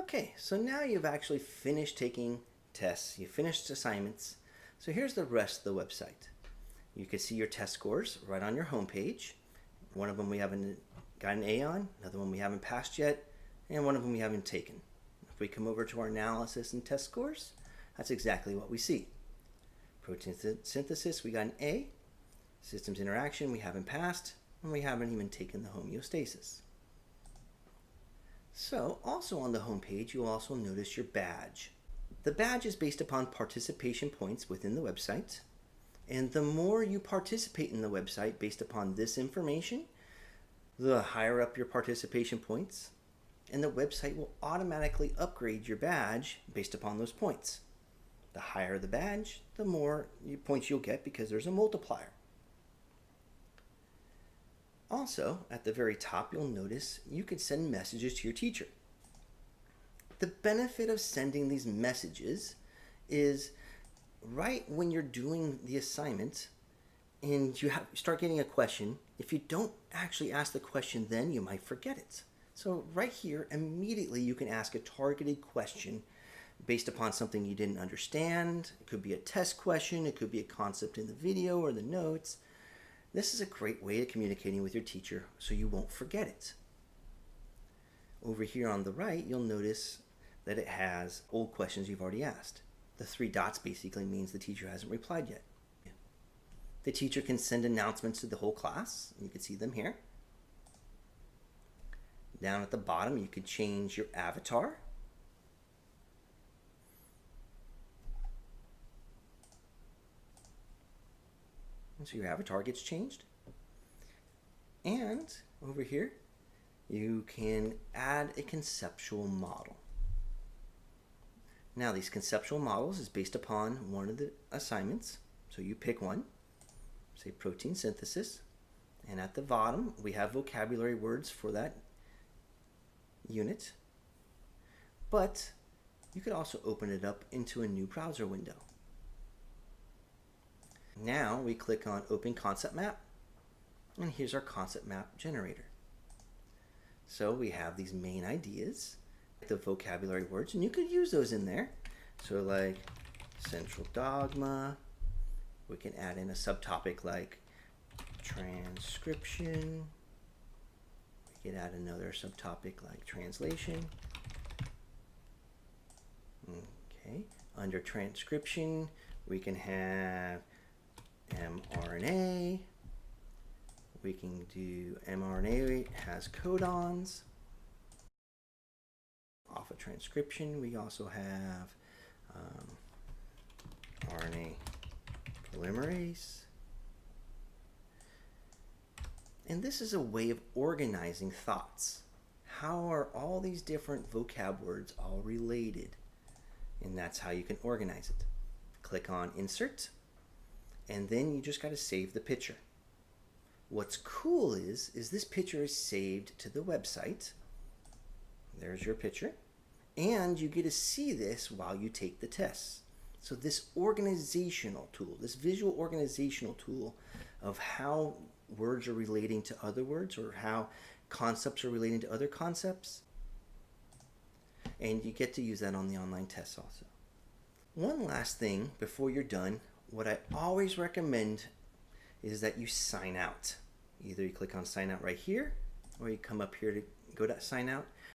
Okay, so now you've actually finished taking tests, you finished assignments. So here's the rest of the website. You can see your test scores right on your home page. One of them we haven't got an A on, another one we haven't passed yet, and one of them we haven't taken. If we come over to our analysis and test scores, that's exactly what we see. Protein synthesis, we got an A. Systems interaction, we haven't passed, and we haven't even taken the homeostasis. So, also on the home page, you'll also notice your badge. The badge is based upon participation points within the website, and the more you participate in the website based upon this information, the higher up your participation points, and the website will automatically upgrade your badge based upon those points. The higher the badge, the more points you'll get because there's a multiplier. Also, at the very top, you'll notice you can send messages to your teacher. The benefit of sending these messages is right when you're doing the assignment and you start getting a question, if you don't actually ask the question then, you might forget it. So right here, immediately you can ask a targeted question based upon something you didn't understand. It could be a test question, it could be a concept in the video or the notes. This is a great way of communicating with your teacher so you won't forget it. Over here on the right, you'll notice that it has old questions you've already asked. The 3 dots basically means the teacher hasn't replied yet. The teacher can send announcements to the whole class. You can see them here. Down at the bottom, you could change your avatar. So your avatar gets changed. And over here, you can add a conceptual model. Now, these conceptual models is based upon one of the assignments. So you pick one, say protein synthesis. And at the bottom, we have vocabulary words for that unit. But you could also open it up into a new browser window. Now we click on Open Concept Map, and here's our concept map generator. So we have these main ideas, the vocabulary words, and you could use those in there. So like central dogma, we can add in a subtopic like transcription. We could add another subtopic like translation. Okay, under transcription, we can have mRNA. We can do mRNA has codons. Off of transcription, we also have RNA polymerase. And this is a way of organizing thoughts. How are all these different vocab words all related? And that's how you can organize it. Click on Insert. And then you just got to save the picture. What's cool is this picture is saved to the website. There's your picture. And you get to see this while you take the tests. So this organizational tool, this visual organizational tool of how words are relating to other words or how concepts are relating to other concepts. And you get to use that on the online tests also. One last thing before you're done. What I always recommend is that you sign out. Either you click on sign out right here, or you come up here to go to sign out.